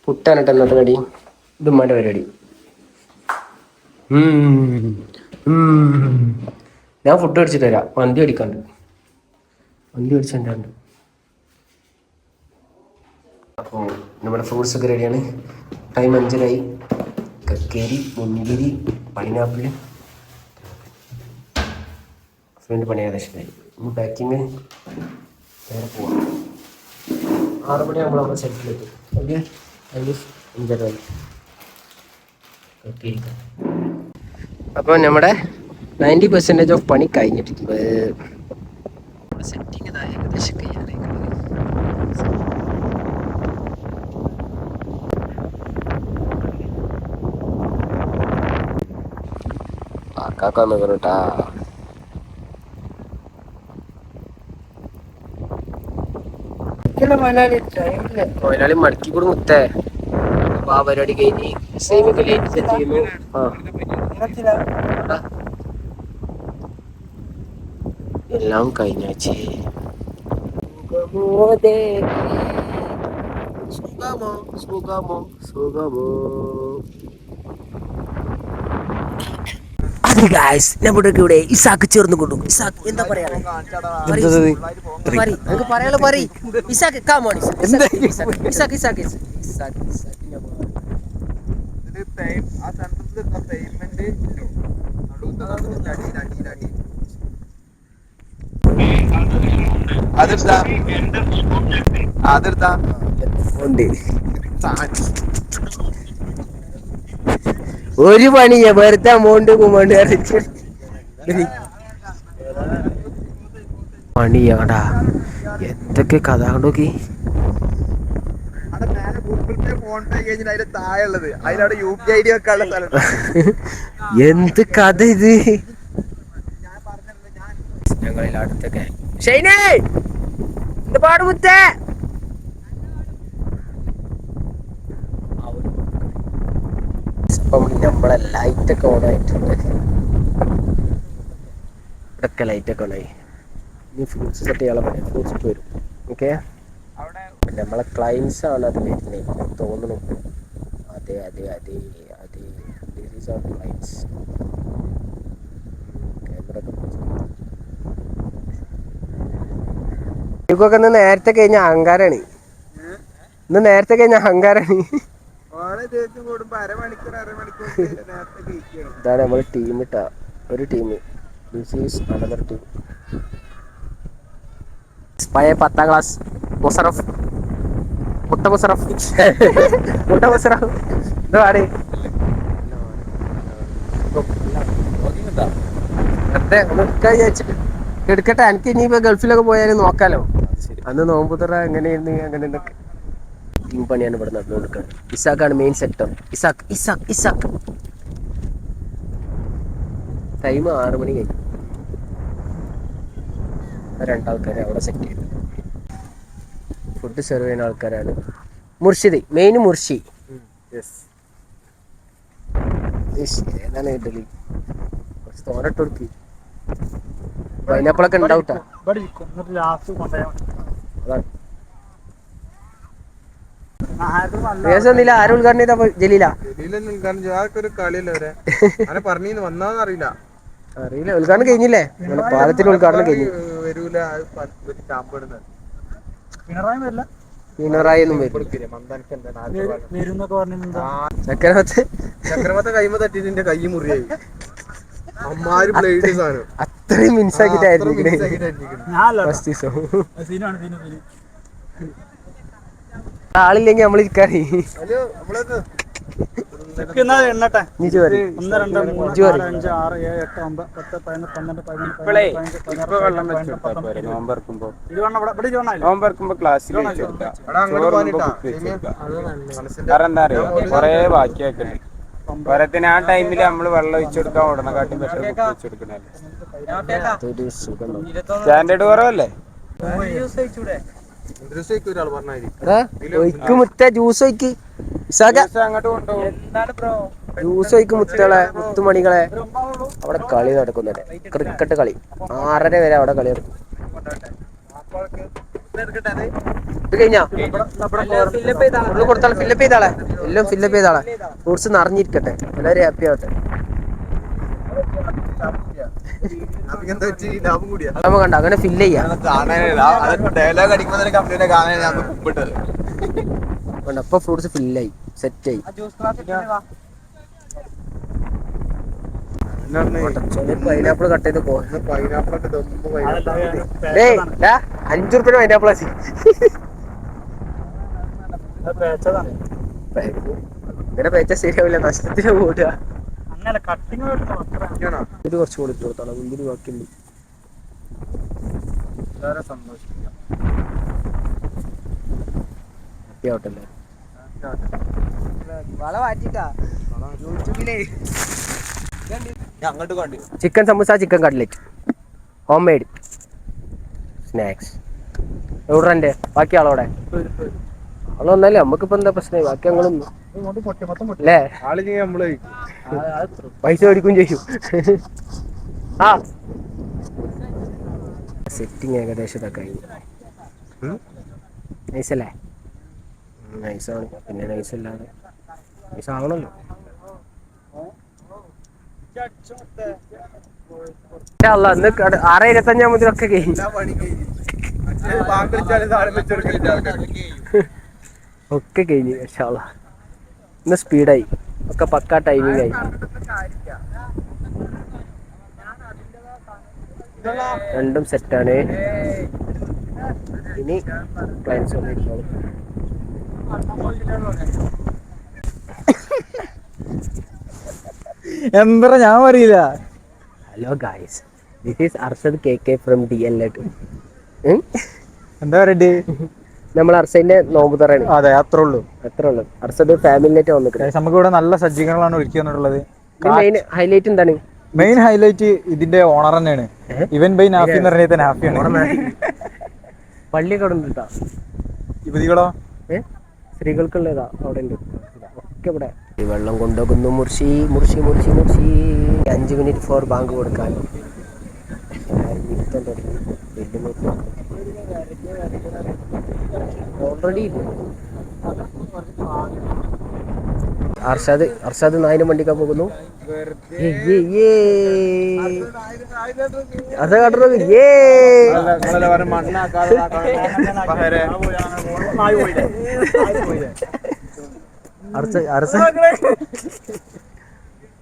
പുട്ടാനിട്ട് ഇന്നത്തെ കടി. ഇത് ഉമ്മാൻ്റെ പരിപാടി. ഞാൻ ഫുഡ് അടിച്ചിട്ട് വരാം. വണ്ടി അടിച്ചിട്ടുണ്ട്. അപ്പോൾ നമ്മുടെ ഫ്രൂട്ട്സ് ഒക്കെ റെഡിയാണ്. ടൈം 5:30. കക്കേരി, മുന്തിരി, പൈനാപ്പിൾ. ഫ്രണ്ട് പണി ഏകദേശമായി. ഇനി പാക്കിങ് നേരെ പോവാം. 6 മണിയാകുമ്പോൾ നമ്മൾ സെറ്റിലെത്തും. Okay, enjoy. അപ്പോൾ നമ്മുടെ 90% ഓഫ് പണി കഴിഞ്ഞിട്ടുണ്ട്. സെറ്റിങ് ഏകദേശം കഴിയാനായി. കേട്ടാ മൊയിലാളി മടക്കി കൂടെ മുത്തേ. അപ്പോൾ ആ പരിപാടി കഴിഞ്ഞ് സെയിമൊക്കെ ലേറ്റ് സെറ്റ് ചെയ്യുന്നു. എല്ലാം കഴിഞ്ഞ സുഖമോ സുഖമോ സുഖമോ. അത് ഗായ്സ് നമ്മുടെ ഇവിടെ ഇസാക്ക് ചേർന്ന് കൊണ്ടു. ഇസാക്ക് എന്താ പറയാ? നമുക്ക് പറയാനുള്ള പറ. ഇസാക്ക് കാമോൺ. ഇസാക്ക് ഇസാക്ക് ഇസാക്ക് ഒരു പണിയാ വെറുതെ അമൗണ്ട് കുമണ്ട് പണിയാടാ. എന്തൊക്കെ കഥ നോക്കി. എന്ത് കഥ ഇത്. ഞങ്ങളിൽ അടുത്തൊക്കെ പാടുമുത്തേ നമ്മളെ ലൈറ്റൊക്കെ ഓൺ ആയിട്ടുണ്ട്. ഇവിടൊക്കെ ലൈറ്റൊക്കെ ഓണായി. ഇനി ഫ്രൂട്ട്സ് സെറ്റ് ചെയ്യാനുള്ള പണി. ഫ്രൂട്ട്സ് ഇട്ട് വരും. ഓക്കെ, നമ്മളെ ക്ലയൻസ് ആണ് അത് വരുന്നത് തോന്നുന്നു. അതെ അതെ അതെ അതെ, ദിസ് ഈസ് അവർ ക്ലയൻസ്. ഇതൊക്കെ ഇന്ന് നേരത്തെ കഴിഞ്ഞ അഹങ്കാരാണ്. ഇന്ന് നേരത്തെ കഴിഞ്ഞ അഹങ്കാരാണ്. ഇതാണ് നമ്മള് ടീം ഇട്ടാ. ഒരു team. This is another team. പഴയ 10ാം ക്ലാസ് മുസറഫ്, മുട്ട മുസറഫ്, മുട്ട മുസറഫ്. എന്താ പാട്? എടുക്കട്ടെ. എനിക്ക് ഇനിയിപ്പോ ഗൾഫിലൊക്കെ പോയാലും നോക്കാലോ. അന്ന് നോമ്പുതറ എങ്ങനെയായിരുന്നു അങ്ങനെ എന്തൊക്കെ ടീം പണിയാണ് ഇവിടെ നടന്നുകൊടുക്കുന്നത്. ഇസാഖാണ് main sector. Ishaq Ishaq Ishaq. Time 6 മണി കഴിഞ്ഞു. 2 ആൾക്കാരെ അവിടെ സെറ്റ് ചെയ്തു. ഫുഡ് സെർവ് ചെയ്യുന്ന ആൾക്കാരാണ്. മുർഷിദ് മെയിൻ. മുർഷി ഏതാണ് ഇഡലി? കുറച്ച് തോരട്ട് കൊടുക്കി. പൈനാപ്പിളൊക്കെ ഉണ്ടാവട്ടാ. അതാണ് ആരും ഉദ്ഘാടനം ചെയ്താ ജലീല അറിയില്ല. ഉദ്ഘാടനം കഴിഞ്ഞില്ലേ? പാലത്തിന്റെ ഉദ്ഘാടനം കഴിഞ്ഞു. പിണറായി ഒന്നും അത്രയും ആളില്ലെങ്കിൽ നമ്മൾ ഇരിക്കാറി. കാരണം എന്താ അറിയോ, കൊറേ ബാക്കിയാക്കണേ ഓരത്തിന്. ആ ടൈമില് നമ്മള് വെള്ളം ഒഴിച്ചു കൊടുക്കാൻ ഉടനെക്കാട്ടും വെച്ചു കൊടുക്കണല്ലേ. സ്റ്റാൻഡേർഡ് കുറവല്ലേ? അങ്ങോട്ട് കൊണ്ടുപോകും. ജ്യൂസ് ഒഴിക്കും. മുത്തുമണികളെ അവിടെ കളി നടക്കുന്നുണ്ട്. ക്രിക്കറ്റ് കളി 6:30 വരെ അവിടെ കളി നടക്കും. ഇത് കഴിഞ്ഞാ കൊടുത്താളെ ഫില്ലപ്പ് ചെയ്താളെ. എല്ലാം ഫില്ലപ്പ് ചെയ്താളെ. ഫ്രൂട്ട്സ് നിറഞ്ഞിരിക്കട്ടെ. എല്ലാവരും ഹാപ്പി ആവട്ടെ. കണ്ട അങ്ങനെ ഫില്ല് ചെയ്യാം. അപ്പൊ ഫ്രൂട്ട്സ് ഫില്ലായി, സെറ്റായി. പൈനാപ്പിൾ കട്ട് ചെയ്ത് പോകും. 5 റുപ്യ പൈനാപ്പിൾ ആസി. ഇങ്ങനെ പേച്ച ശരിയാവില്ല. നഷ്ടത്തിന് പോടുക. ഇത് കുറച്ച് കൊടുത്തു കൊടുത്താണ്. മുന്തിരി ബാക്കിയുണ്ട്. ഹാപ്പി ആവട്ടല്ലേ. Chicken samosa, chicken cutlet, home made snacks. എവിടെ എൻ്റെ ബാക്കി ആളോടെ ആളൊന്നല്ലേ? നമുക്കിപ്പോ എന്താ പ്രശ്നം? ബാക്കി ഞങ്ങളൊന്നും അല്ലേ? പൈസ മേടിക്കും ചെയ്യും. ആ സെറ്റിങ് ഏകദേശം ഇതൊക്കെ കഴിഞ്ഞു. നൈസല്ലേ? നൈസാണ്. പിന്നെ നൈസല്ലാതെ നൈസാവണല്ലോ. അല്ല അന്ന് 6:25 കഴിഞ്ഞു. ഒക്കെ കഴിഞ്ഞു. ഇന്ന് സ്പീഡായി, ഒക്കെ പക്കാ ടൈമിംഗ് ആയി. രണ്ടും സെറ്റാണ്. ഇനി ക്ലയൻസ് വന്നിരുന്നോളൂ. എന്താ ഞാൻ പറയില്ല. Hello guys, this is Arshad KK from DL2. എന്താ പറയണ്ടേ? നമ്മൾ അർഷദിന്റെ നോമ്പ് തുറയാണ്. അതെ, അത്രേ ഉള്ളൂ. അർഷദ് ഫാമിലിയായിട്ട് വന്നിട്ടുണ്ട്. നമുക്ക് ഇവിടെ നല്ല സജ്ജീകരണങ്ങളാണ് ഒരുക്കി തന്നിട്ടുള്ളത്. മെയിൻ ഹൈലൈറ്റ് എന്താണ്? മെയിൻ ഹൈലൈറ്റ് ഇതിന്റെ ഓണർ തന്നെയാണ്. ഇവൻ ബൈ നാഫി എന്ന് പറഞ്ഞാൽ നാഫിയാണ്. പള്ളിയൊക്കെ അവിടെ ഉണ്ട്. യുവതികളോ സ്ത്രീകൾക്കുള്ളതാ അവിടെ ഉണ്ട്. ഒക്കെ ഇവിടെ വെള്ളം കൊണ്ടുപോകുന്നു. മുർഷി മുർഷി മുർഷി മുർഷി 5 മിനിറ്റ് ഫോർ ബാങ്ക് കൊടുക്കാൻ. ഓൾറെഡി അർഷാദ് നായിനും വണ്ടിക്കാൻ പോകുന്നു. അത് കണ്ടോ?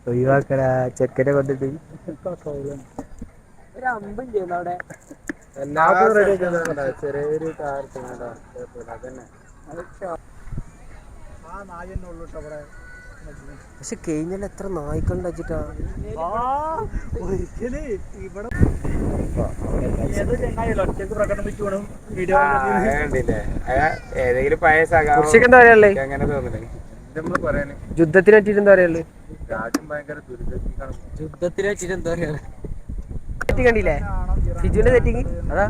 ഒഴിവാക്കട ചെക്കനെ കൊണ്ടിട്ട് ചെറിയൊരു പക്ഷെ കഴിഞ്ഞാൽ എത്ര നായ്ക്കളുണ്ട് വെച്ചിട്ടാ. ഏതെങ്കിലും പഴയ എന്താ പറയാ? അങ്ങനെ തോന്നുന്നു. യുദ്ധത്തിനെ പറ്റിട്ട് എന്താ പറയാ? കണ്ടില്ലേ ഫിജുവിന്റെ തെറ്റിങ്? അതാ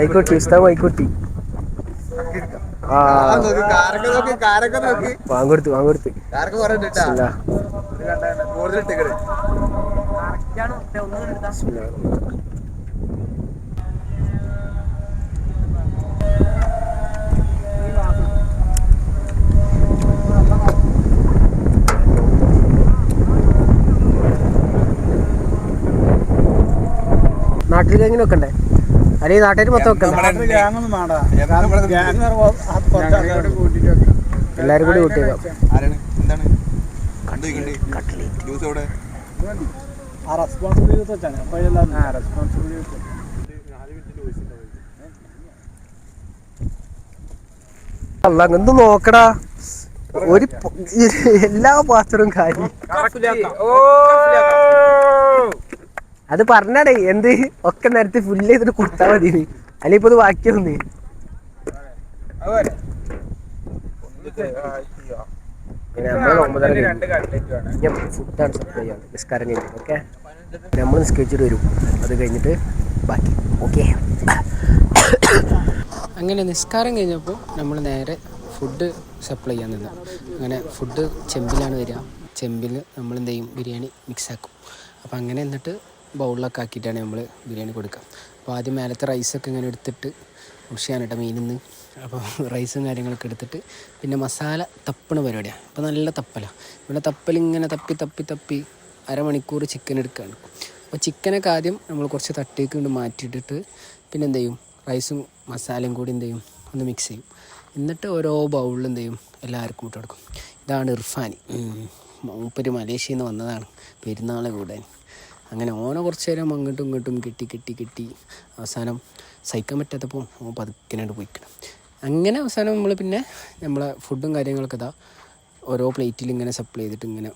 മൈക്കോട്ടി മൈക്കോട്ടി വാങ്ങൊടുത്ത് നാട്ടിൽ എങ്ങനെ വെക്കണ്ടേ? അല്ലെങ്കിൽ നാട്ടുകാർ മൊത്തം വെക്കണ്ടേ? എല്ലാരും കൂടി കൂട്ടിയേക്കാം. അല്ല എന്ത് നോക്കടാ, ഒരു എല്ലാ പാത്രവും കാര്യം. അത് പറഞ്ഞാടേ എന്ത് ഒക്കെ നേരത്തെ ഫുള്ള് ചെയ്തിട്ട് കൊടുത്താൽ മതി. അല്ലെങ്കിൽ ഇപ്പൊ ഇത് ബാക്കിയൊന്ന് ഫുഡാണ് സപ്ലൈ ചെയ്യാം. നിസ്കാരം കഴിഞ്ഞിട്ട് ഓക്കെ നമ്മൾ നിസ്കരിച്ചിട്ട് വരും. അത് കഴിഞ്ഞിട്ട് ബാക്കി ഓക്കെ. അങ്ങനെ നിസ്കാരം കഴിഞ്ഞപ്പോൾ നമ്മൾ നേരെ ഫുഡ് സപ്ലൈ ചെയ്യാൻ നിന്നു. അങ്ങനെ ഫുഡ് ചെമ്പിലാണ് വരിക. ചെമ്പിൽ നമ്മൾ എന്ത് ചെയ്യും, ബിരിയാണി മിക്സാക്കും. അപ്പോൾ അങ്ങനെ എന്നിട്ട് ബൗളിലൊക്കെ ആക്കിയിട്ടാണ് നമ്മൾ ബിരിയാണി കൊടുക്കുക. അപ്പോൾ ആദ്യം മേലത്തെ റൈസൊക്കെ ഇങ്ങനെ എടുത്തിട്ട് മുഷിയാണ് കേട്ടോ മീനിന്ന്. അപ്പോൾ റൈസും കാര്യങ്ങളൊക്കെ എടുത്തിട്ട് പിന്നെ മസാല തപ്പണ പരിപാടിയാണ്. അപ്പോൾ നല്ല തപ്പലാണ് ഇവിടെ. തപ്പലിങ്ങനെ തപ്പി അരമണിക്കൂർ ചിക്കൻ എടുക്കുകയാണ്. അപ്പോൾ ചിക്കനൊക്കെ ആദ്യം നമ്മൾ കുറച്ച് തട്ടിലേക്ക് കൊണ്ട് മാറ്റിയിട്ടിട്ട് പിന്നെ എന്ത് ചെയ്യും, റൈസും മസാലയും കൂടി എന്ത് ചെയ്യും, ഒന്ന് മിക്സ് ചെയ്യും. എന്നിട്ട് ഓരോ ബൗളിൽ എന്ത് ചെയ്യും, എല്ലാവർക്കും ഇട്ട് കൊടുക്കും. ഇതാണ് ഇർഫാനി. മൂപ്പര് മലേഷ്യയിൽ നിന്ന് വന്നതാണ് പെരുന്നാളെ കൂടാൻ. അങ്ങനെ ഓനെ കുറച്ച് നേരം അങ്ങോട്ടും ഇങ്ങോട്ടും കെട്ടി അവസാനം സഹിക്കാൻ പറ്റാത്തപ്പോൾ ഓൻ പതുക്കിനാണ്ട് പോയിക്കണം. അങ്ങനെ അവസാനം നമ്മൾ പിന്നെ നമ്മളെ ഫുഡും കാര്യങ്ങളൊക്കെ ഇതാ ഓരോ പ്ലേറ്റിൽ ഇങ്ങനെ സപ്ലൈ ചെയ്തിട്ട് ഇങ്ങനെ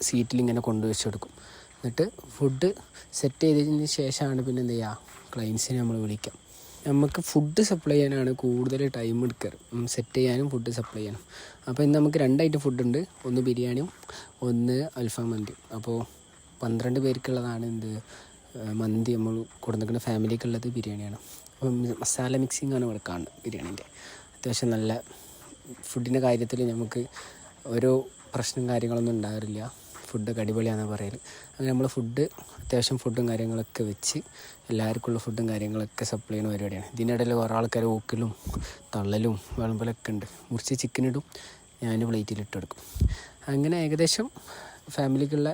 സീറ്റിലിങ്ങനെ കൊണ്ടുവച്ച് കൊടുക്കും. എന്നിട്ട് ഫുഡ് സെറ്റ് ചെയ്തതിന് ശേഷമാണ് പിന്നെ എന്ത് ചെയ്യുക, ക്ലയൻസിനെ നമ്മൾ വിളിക്കാം. നമുക്ക് ഫുഡ് സപ്ലൈ ചെയ്യാനാണ് കൂടുതൽ ടൈം എടുക്കാറ്, സെറ്റ് ചെയ്യാനും ഫുഡ് സപ്ലൈ ചെയ്യാനും. അപ്പോൾ ഇന്ന് നമുക്ക് 2 ഐറ്റം ഫുഡുണ്ട്, ഒന്ന് ബിരിയാണിയും ഒന്ന് അൽഫാം മന്തിയും. അപ്പോൾ 12 പേർക്കുള്ളതാണ് മന്തി നമ്മൾ കൊടുത്തിരിക്കുന്ന, ഫാമിലിക്കുള്ളത് ബിരിയാണിയാണ്. അപ്പം മസാല മിക്സിംഗ് ആണ് ഇവിടെ കാണുന്നത് ബിരിയാണീൻ്റെ. അത്യാവശ്യം നല്ല ഫുഡിൻ്റെ കാര്യത്തിൽ നമുക്ക് ഓരോ പ്രശ്നം കാര്യങ്ങളൊന്നും ഉണ്ടാകാറില്ല, ഫുഡൊക്കെ അടിപൊളിയാണെന്ന് പറയൽ. അങ്ങനെ നമ്മൾ അത്യാവശ്യം ഫുഡും കാര്യങ്ങളൊക്കെ വെച്ച് എല്ലാവർക്കുള്ള ഫുഡും കാര്യങ്ങളൊക്കെ സപ്ലൈ ചെയ്യുന്ന പരിപാടിയാണ്. ഇതിനിടയിൽ കുറേ ആൾക്കാർ ഊക്കലും തള്ളലും വിളമ്പലൊക്കെ ഉണ്ട്. മുറിച്ച് ചിക്കനിടും, ഞാൻ പ്ലേറ്റിലിട്ട് കൊടുക്കും. അങ്ങനെ ഏകദേശം ഫാമിലിക്കുള്ള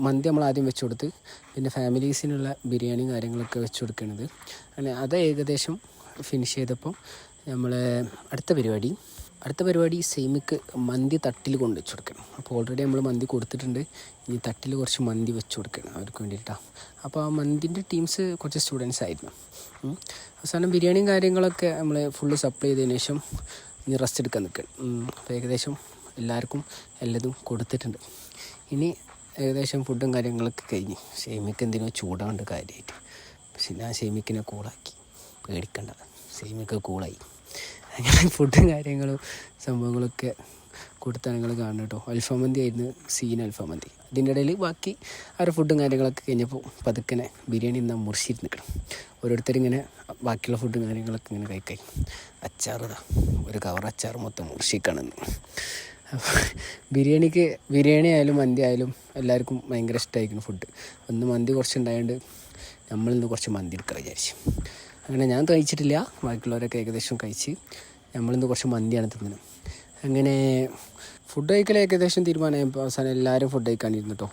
മന്തി നമ്മൾ ആദ്യം വെച്ച് കൊടുത്ത്, പിന്നെ ഫാമിലീസിനുള്ള ബിരിയാണിയും കാര്യങ്ങളൊക്കെ വെച്ച് കൊടുക്കുന്നത്. അങ്ങനെ അത് ഏകദേശം ഫിനിഷ് ചെയ്തപ്പോൾ നമ്മൾ അടുത്ത പരിപാടി സെയിമിക്ക് മന്തി തട്ടിൽ കൊണ്ട് വെച്ച് കൊടുക്കണം. അപ്പോൾ ഓൾറെഡി നമ്മൾ മന്തി കൊടുത്തിട്ടുണ്ട്, ഇനി തട്ടിൽ കുറച്ച് മന്തി വെച്ച് കൊടുക്കണം അവർക്ക് വേണ്ടിയിട്ടാണ്. അപ്പോൾ ആ മന്തിൻ്റെ ടീംസ് കുറച്ച് സ്റ്റുഡൻസ് ആയിരുന്നു. അവസാനം ബിരിയാണിയും കാര്യങ്ങളൊക്കെ നമ്മൾ ഫുള്ള് സപ്ലൈ ചെയ്തതിന് ശേഷം ഇനി റെസ്റ്റ് എടുക്കാൻ നിൽക്കണം. അപ്പോൾ ഏകദേശം എല്ലാവർക്കും എല്ലതും കൊടുത്തിട്ടുണ്ട്. ഇനി ഏകദേശം ഫുഡും കാര്യങ്ങളൊക്കെ കഴിഞ്ഞ് സെയിമിക്ക് എന്തിനോ ചൂടാണ്ട് കാര്യമായിട്ട്, പക്ഷെ ഞാൻ സെയിമിക്കിനെ കൂളാക്കി, പേടിക്കണ്ട, സെയിമിക്ക് കൂളായി. അങ്ങനെ ഫുഡും കാര്യങ്ങളും സംഭവങ്ങളൊക്കെ കൊടുത്താണ് നിങ്ങൾ കാണുന്നത് കേട്ടോ. അൽഫാം മന്തി ആയിരുന്നു, അൽഫാം മന്തി. അതിൻ്റെ ഇടയിൽ ബാക്കി അവരുടെ ഫുഡും കാര്യങ്ങളൊക്കെ കഴിഞ്ഞപ്പോൾ പതുക്കനെ ബിരിയാണി ഇന്ന് മുറിച്ചിരുന്ന് നിൽക്കണം. ഓരോരുത്തരിങ്ങനെ ബാക്കിയുള്ള ഫുഡും കാര്യങ്ങളൊക്കെ ഇങ്ങനെ കഴിക്കായി. അച്ചാറിതാ ഒരു കവർ അച്ചാർ മൊത്തം മുറിച്ചിക്കാണെന്ന്. അപ്പോൾ ബിരിയാണി ആയാലും മന്തി ആയാലും എല്ലാവർക്കും ഭയങ്കര ഇഷ്ടമായിരിക്കുന്നു ഫുഡ്. ഒന്ന് മന്തി കുറച്ചുണ്ടായതുകൊണ്ട് നമ്മളിന്ന് കുറച്ച് മന്തി എടുക്കാൻ വിചാരിച്ചു. അങ്ങനെ ഞാൻ കഴിച്ചിട്ടില്ല, ബാക്കിയുള്ളവരൊക്കെ ഏകദേശം കഴിച്ച്. നമ്മളിന്ന് കുറച്ച് മന്തിയാണ് തിന്നുന്നത്. അങ്ങനെ ഫുഡ് കഴിക്കൽ ഏകദേശം തീരുമാനമായപ്പോൾ അവസാനം എല്ലാവരും ഫുഡ് കഴിക്കാനിരുന്നു കേട്ടോ.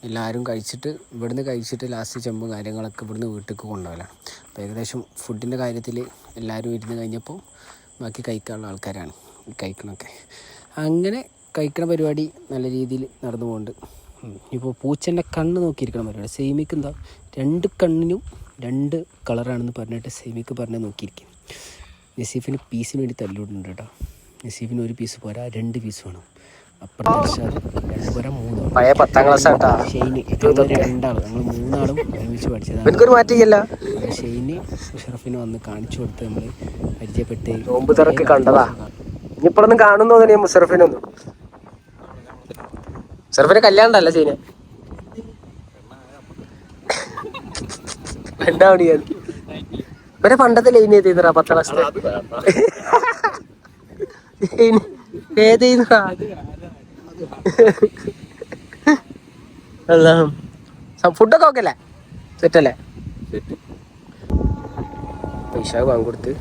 എല്ലാവരും കഴിച്ചിട്ട് ലാസ്റ്റ് ചെമ്പും കാര്യങ്ങളൊക്കെ ഇവിടുന്ന് വീട്ടിലേക്ക് കൊണ്ടുപോകലാണ്. അപ്പോൾ ഏകദേശം ഫുഡിൻ്റെ കാര്യത്തിൽ എല്ലാവരും ഇരുന്ന് കഴിഞ്ഞപ്പോൾ ബാക്കി കഴിക്കാനുള്ള ആൾക്കാരാണ് കഴിക്കണമൊക്കെ. അങ്ങനെ കഴിക്കണ പരിപാടി നല്ല രീതിയിൽ നടന്നു പോകുന്നുണ്ട്. ഇപ്പോൾ പൂച്ചൻ്റെ കണ്ണ് നോക്കിയിരിക്കണം പരിപാടി. സെയിമിക്ക് 2 കണ്ണിനും 2 കളറാണെന്ന് പറഞ്ഞിട്ട് സെയിമിക്ക് പറഞ്ഞ് നോക്കിയിരിക്കും. നസീഫിന് പീസിന് വേണ്ടി തല്ലുകൊണ്ടുണ്ട് കേട്ടോ. നസീഫിന് 1 പീസ് പോരാ, 2 പീസ് വേണം. അപ്പുറത്തെ 2 പോരാ 3. പഴയ 10ാം ക്ലാസ് ഷെയ്ന് 2 ഞങ്ങൾ 3 ആളും ഒരുമിച്ച് പഠിച്ചതാണ്. ഷെയ്ന് മുഷറഫിന് വന്ന് കാണിച്ചു കൊടുത്ത് നമ്മൾ പരിചയപ്പെട്ട് നോമ്പ് തുറക്ക് കണ്ടതാ. ഇനിയിപ്പോഴൊന്നും കാണുന്നോന്നില്ല മുഷറഫിനൊന്നും. മുഷറഫിന് കല്യാണം ഉണ്ടല്ലോ ചെയ്യുന്ന രണ്ടാമണി ഇവരെ പണ്ടത്തെ ലൈൻ ഏതെയ്താ 10ാം ക്ലാസ്സിലെ ഏതെയ്താ ഫുഡൊക്കെ ഓക്കെ അല്ലേ, സെറ്റല്ലേ? പൈസ വാങ്ങിക്കൊടുത്ത്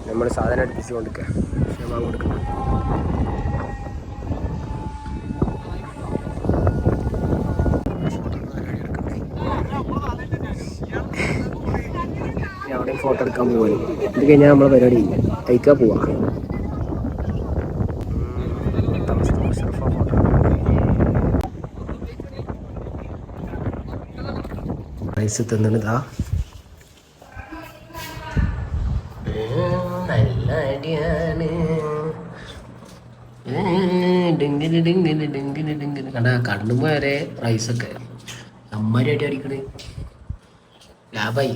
നമ്മൾ സാധനം അടുപ്പിച്ച് കൊണ്ടിരിക്കുക. പൈസ വാങ്ങിക്കൊടുക്കണം. അവിടെ ഫോട്ടോ എടുക്കാൻ പോവാണ്. ഇത് കഴിഞ്ഞാൽ നമ്മളെ പരിപാടി കഴിക്കാൻ പോവാ. റൈസ് തിന്നണതാ നല്ല അടിയാണ്. കണ്ടാ കണ്ണുമ്പോ വരെ റൈസൊക്കെ അമ്മരി അടി അടിക്കണേ. ലാഭായി.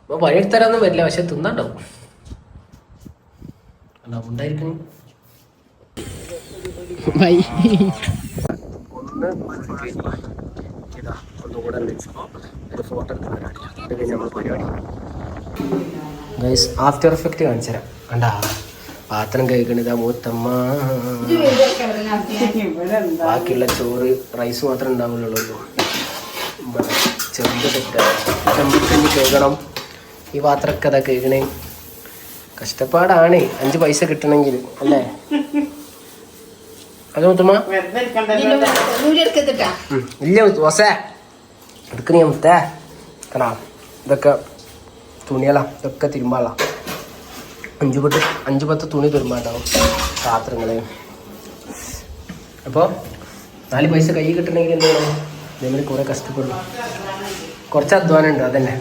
ഇപ്പൊ പണിയെടുത്തരാന്നും വരില്ല, പക്ഷെ തിന്നാണ്ടാവും. ഉണ്ടായിരിക്കണേ ആഫ്റ്റർ എഫക്റ്റ് കാണിച്ചുതരാം. കണ്ടാ പാത്രം കഴിക്കണതാ മൂത്തമ്മ. ബാക്കിയുള്ള ചോറ് റൈസ് മാത്രമേ ഉണ്ടാവുള്ളൂ. ചെമ്പ് തെറ്റാണ്, ചെമ്പക്കഞ്ഞി കേൾക്കണം. ഈ പാത്രമൊക്കെ അതാ കേൾക്കണേ. കഷ്ടപ്പാടാണ് 5 പൈസ കിട്ടണമെങ്കിൽ അല്ലേ? അത് മുത്തമ്മ ഇല്ല ദോസേ എടുക്കണ മുത്തേ. കടാ ഇതൊക്കെ തുണികളാ, ഇതൊക്കെ തിരുമ്പാളാ. 5-10 തുണി തിരുമ്പാണ്ടാവും പാത്രങ്ങള്. അപ്പോൾ 4 പൈസ കൈ കിട്ടണമെങ്കിൽ എന്ത് ചെയ്യണം? ഇതേമാതിരി കുറെ കഷ്ടപ്പെടും, കുറച്ച് അധ്വാനം ഉണ്ട്, അതന്നെ.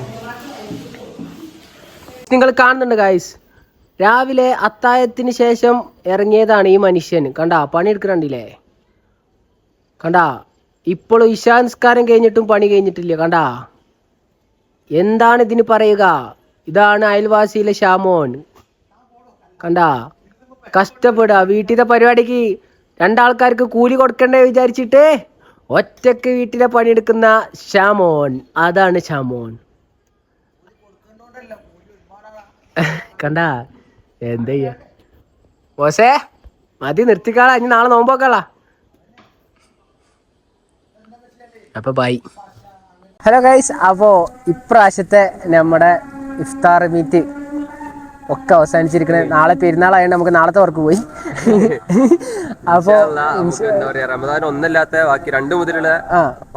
നിങ്ങൾ കാണുന്നുണ്ട് ഗായ്സ്, രാവിലെ അത്താഴത്തിന് ശേഷം ഇറങ്ങിയതാണ് ഈ മനുഷ്യൻ. കണ്ടാ പണിയെടുക്കണ്ടില്ലേ? കണ്ടാ ഇപ്പോഴും ഇശാ നിസ്കാരം കഴിഞ്ഞിട്ടും പണി കഴിഞ്ഞിട്ടില്ല. കണ്ടാ എന്താണ് ഇതിന് പറയുക? ഇതാണ് അയൽവാസിയിലെ ഷാമോൻ. കണ്ടാ കഷ്ടപ്പെടുക വീട്ടിലെ പരിപാടിക്ക് 2 ആൾക്കാർക്ക് കൂലി കൊടുക്കണ്ടേ വിചാരിച്ചിട്ട് ഒറ്റക്ക് വീട്ടിലെ പണിയെടുക്കുന്ന ഷാമോൻ. അതാണ് ഷാമോൻ. കണ്ടാ എന്താ ചെയ്യാ ബോസേ, മതി നിർത്തിക്കാളാ, ഇനി നാളെ നോമ്പോക്കാളാ. അപ്പൊ ബൈ. ഹലോ ഗൈസ്, അപ്പോൾ ഇപ്രാവശ്യത്തെ നമ്മുടെ ഇഫ്താർ മീറ്റ് ഒക്കെ അവസാനിച്ചിരിക്കണേ. നാളെ പെരുന്നാളായതുകൊണ്ട് നമുക്ക് നാളത്തെ വർക്ക് പോയി. അപ്പോൾ എന്താ പറയാ, റമദാൻ ഒന്നല്ലാത്ത ബാക്കി 2 മുതലുള്ള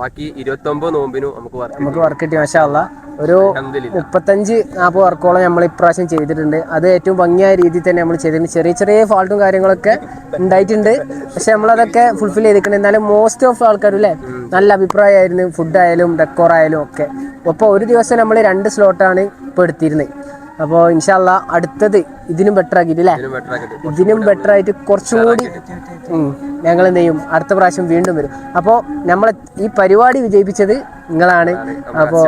ബാക്കി 29 നോമ്പിനും നമുക്ക് വർക്ക് കിട്ടി. മാഷാ അല്ലാഹ് ഒരു 35-40 വർക്കോളം നമ്മൾ ഇപ്രാവശ്യം ചെയ്തിട്ടുണ്ട്. അത് ഏറ്റവും ഭംഗിയായ രീതിയിൽ തന്നെ നമ്മൾ ചെയ്തിട്ടുണ്ട്. ചെറിയ ചെറിയ ഫാൾട്ടും കാര്യങ്ങളൊക്കെ ഉണ്ടായിട്ടുണ്ട്, പക്ഷെ നമ്മളതൊക്കെ ഫുൾഫിൽ ചെയ്തിട്ടുണ്ട്. എന്നാലും മോസ്റ്റ് ഓഫ് ആൾക്കാരും അല്ലേ നല്ല അഭിപ്രായമായിരുന്നു, ഫുഡായാലും ഡെക്കോറായാലും ഒക്കെ. അപ്പോൾ ഒരു ദിവസം നമ്മൾ 2 സ്ലോട്ടാണ് ഇപ്പോൾ എടുത്തിരുന്നത്. അപ്പോൾ ഇൻഷാ അല്ലാ അടുത്തത് ഇതിനും ബെറ്റർ ആക്കിയിട്ട് അല്ലേ, ഇതിനും ബെറ്റർ ആയിട്ട് കുറച്ചും കൂടി ഞങ്ങൾ എന്ത് ചെയ്യും, അടുത്ത പ്രാവശ്യം വീണ്ടും വരും. അപ്പോൾ നമ്മളെ ഈ പരിപാടി വിജയിപ്പിച്ചത് നിങ്ങളാണ്. അപ്പോൾ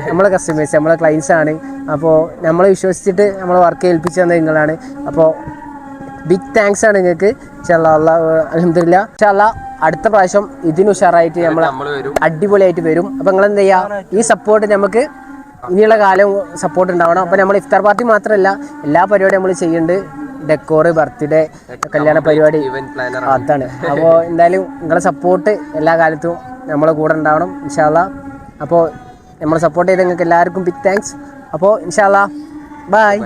നമ്മളെ കസ്റ്റമേഴ്സ്, നമ്മളെ ക്ലയൻസ് ആണ്. അപ്പോൾ നമ്മളെ വിശ്വസിച്ചിട്ട് നമ്മളെ വർക്ക് ഏൽപ്പിച്ചു തന്നത് നിങ്ങളാണ്. അപ്പോൾ ബിഗ് താങ്ക്സ് ആണ് നിങ്ങൾക്ക്. അൽഹംദുലില്ലാ അടുത്ത പ്രാവശ്യം ഇതിന് ഉഷാറായിട്ട് നമ്മൾ അടിപൊളിയായിട്ട് വരും. അപ്പോൾ നിങ്ങൾ എന്ത് ചെയ്യുക, ഈ സപ്പോർട്ട് നമുക്ക് ഇനിയുള്ള കാലം സപ്പോർട്ട് ഉണ്ടാവണം. അപ്പോൾ നമ്മൾ ഇഫ്താർ പാർട്ടി മാത്രമല്ല എല്ലാ പരിപാടിയും നമ്മൾ ചെയ്യുന്നുണ്ട്. ഡെക്കോറ്, ബർത്ത്ഡേ, കല്യാണ പരിപാടി, അതാണ്. അപ്പോൾ എന്തായാലും നിങ്ങളെ സപ്പോർട്ട് എല്ലാ കാലത്തും നമ്മളെ കൂടെ ഉണ്ടാവണം ഇൻഷാ അല്ലാഹ്. അപ്പോൾ നമ്മളെ സപ്പോർട്ട് ചെയ്ത് നിങ്ങൾക്ക് എല്ലാവർക്കും ബിഗ് താങ്ക്സ്. അപ്പോൾ ഇൻഷാ അല്ലാഹ് ബൈ.